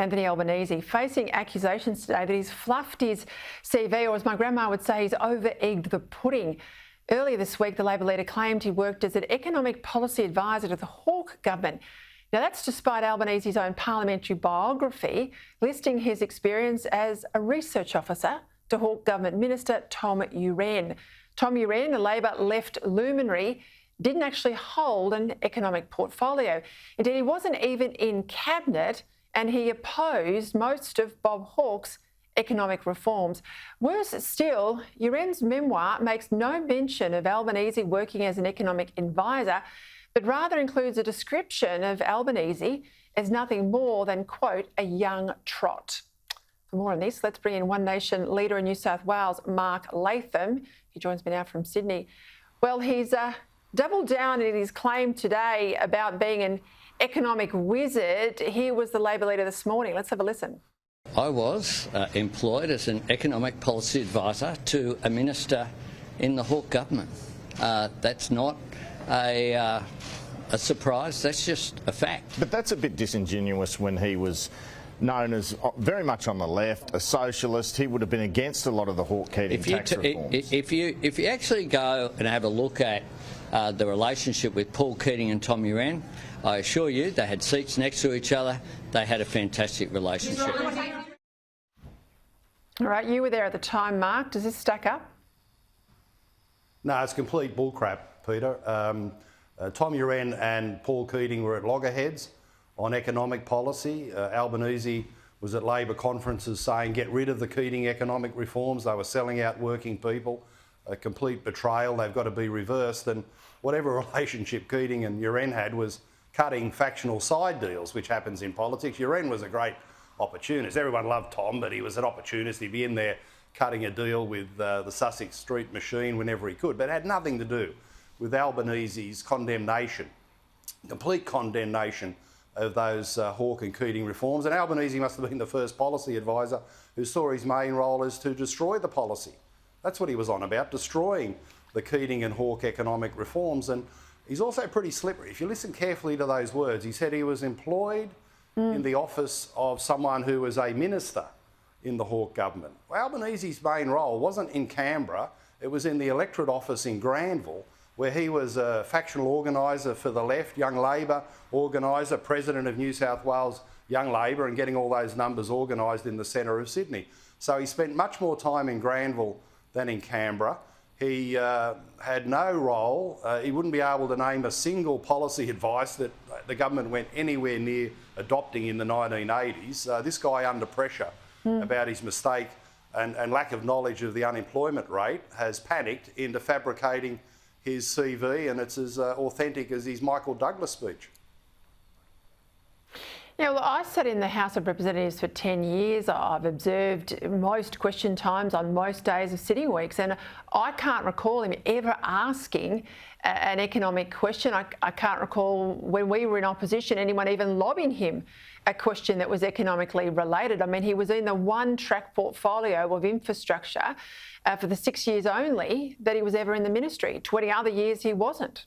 Anthony Albanese, facing accusations today that he's fluffed his CV, or as my grandma would say, he's over-egged the pudding. Earlier this week, the Labor leader claimed he worked as an economic policy advisor to the Hawke Government. Now, that's despite Albanese's own parliamentary biography listing his experience as a research officer to Hawke Government Minister Tom Uren. Tom Uren, a Labor left luminary, didn't actually hold an economic portfolio. Indeed, he wasn't even in cabinet, and he opposed most of Bob Hawke's economic reforms. Worse still, Uren's memoir makes no mention of Albanese working as an economic advisor, but rather includes a description of Albanese as nothing more than, quote, a young trot. For more on this, let's bring in One Nation leader in New South Wales, Mark Latham. He joins me now from Sydney. Well, he's doubled down in his claim today about being an economic wizard. Here was the Labor leader this morning. Let's have a listen. I was employed as an economic policy advisor to a minister in the Hawke Government. That's not a surprise, that's just a fact. But that's a bit disingenuous when he was known as very much on the left, a socialist. He would have been against a lot of the Hawke-Keating tax reforms. If you actually go and have a look at the relationship with Paul Keating and Tom Uren, I assure you they had seats next to each other. They had a fantastic relationship. All right, you were there at the time, Mark. Does this stack up? No, it's complete bullcrap, Peter. Tom Uren and Paul Keating were at loggerheads on economic policy. Albanese was at Labor conferences saying get rid of the Keating economic reforms. They were selling out working people. A complete betrayal. They've got to be reversed. And whatever relationship Keating and Uren had was cutting factional side deals, which happens in politics. Uren was a great opportunist. Everyone loved Tom, but he was an opportunist. He'd be in there cutting a deal with the Sussex Street machine whenever he could. But it had nothing to do with Albanese's condemnation, complete condemnation of those Hawke and Keating reforms. And Albanese must have been the first policy advisor who saw his main role as to destroy the policy. That's what he was on about, destroying the Keating and Hawke economic reforms. And he's also pretty slippery. If you listen carefully to those words, he said he was employed in the office of someone who was a minister in the Hawke government. Well, Albanese's main role wasn't in Canberra, it was in the electorate office in Granville, where he was a factional organiser for the left, Young Labor organiser, president of New South Wales Young Labor, and getting all those numbers organised in the centre of Sydney. So he spent much more time in Granville than in Canberra. He had no role. He wouldn't be able to name a single policy advice that the government went anywhere near adopting in the 1980s. This guy, under pressure about his mistake and lack of knowledge of the unemployment rate, has panicked into fabricating his CV, and it's as authentic as his Michael Douglas speech. Yeah, well, I sat in the House of Representatives for 10 years. I've observed most question times on most days of sitting weeks, and I can't recall him ever asking an economic question. I can't recall when we were in opposition anyone even lobbying him a question that was economically related. I mean, he was in the one-track portfolio of infrastructure for the 6 years only that he was ever in the ministry. 20 other years he wasn't.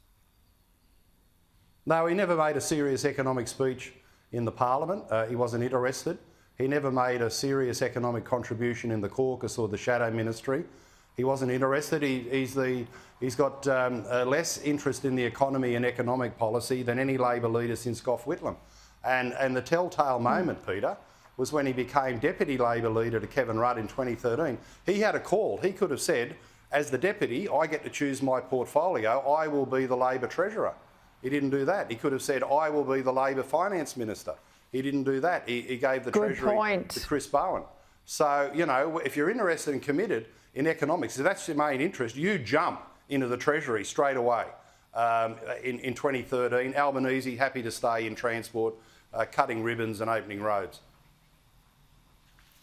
No, he never made a serious economic speech in the Parliament. He wasn't interested. He never made a serious economic contribution in the caucus or the shadow ministry. He wasn't interested. He's got less interest in the economy and economic policy than any Labor leader since Gough Whitlam. And the telltale moment, Peter, was when he became Deputy Labor leader to Kevin Rudd in 2013. He had a call. He could have said, as the Deputy, I get to choose my portfolio. I will be the Labor Treasurer. He didn't do that. He could have said, I will be the Labor Finance Minister. He didn't do that. He gave the Treasury to Chris Bowen. So, you know, if you're interested and committed in economics, if that's your main interest, you jump into the Treasury straight away. In 2013, Albanese happy to stay in transport, cutting ribbons and opening roads.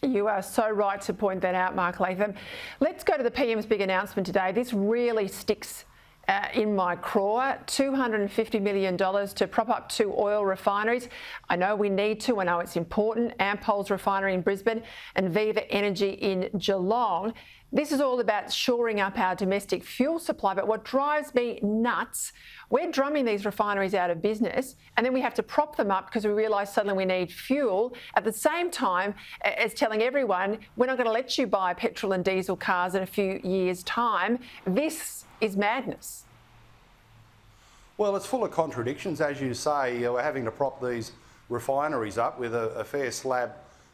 You are so right to point that out, Mark Latham. Let's go to the PM's big announcement today. This really sticks in my craw, $250 million to prop up 2 oil refineries. I know we need to, I know it's important. Ampol's refinery in Brisbane and Viva Energy in Geelong. This is all about shoring up our domestic fuel supply, but what drives me nuts, we're drumming these refineries out of business and then we have to prop them up because we realise suddenly we need fuel at the same time as telling everyone we're not going to let you buy petrol and diesel cars in a few years' time. This is madness. Well, it's full of contradictions. As you say, we're having to prop these refineries up with a fair slab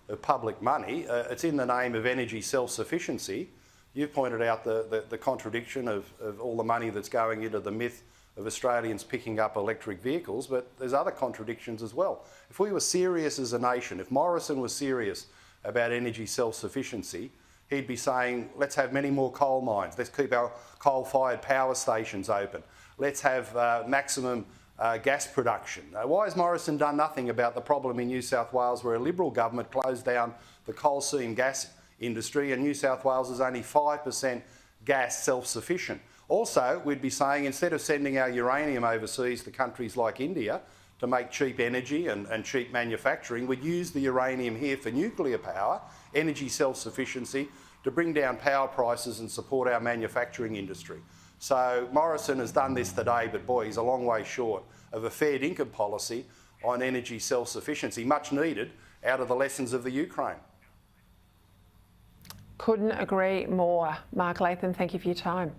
of public money. It's in the name of energy self-sufficiency. You've pointed out the contradiction of all the money that's going into the myth of Australians picking up electric vehicles, but there's other contradictions as well. If we were serious as a nation, if Morrison was serious about energy self-sufficiency, he'd be saying, let's have many more coal mines, let's keep our coal-fired power stations open, let's have maximum gas production. Why has Morrison done nothing about the problem in New South Wales where a Liberal government closed down the coal seam gas industry and New South Wales is only 5% gas self-sufficient? Also, we'd be saying instead of sending our uranium overseas to countries like India to make cheap energy and cheap manufacturing, we'd use the uranium here for nuclear power, energy self-sufficiency, to bring down power prices and support our manufacturing industry. So Morrison has done this today, but boy, he's a long way short of a fair dinkum policy on energy self-sufficiency, much needed out of the lessons of the Ukraine. Couldn't agree more. Mark Latham, thank you for your time.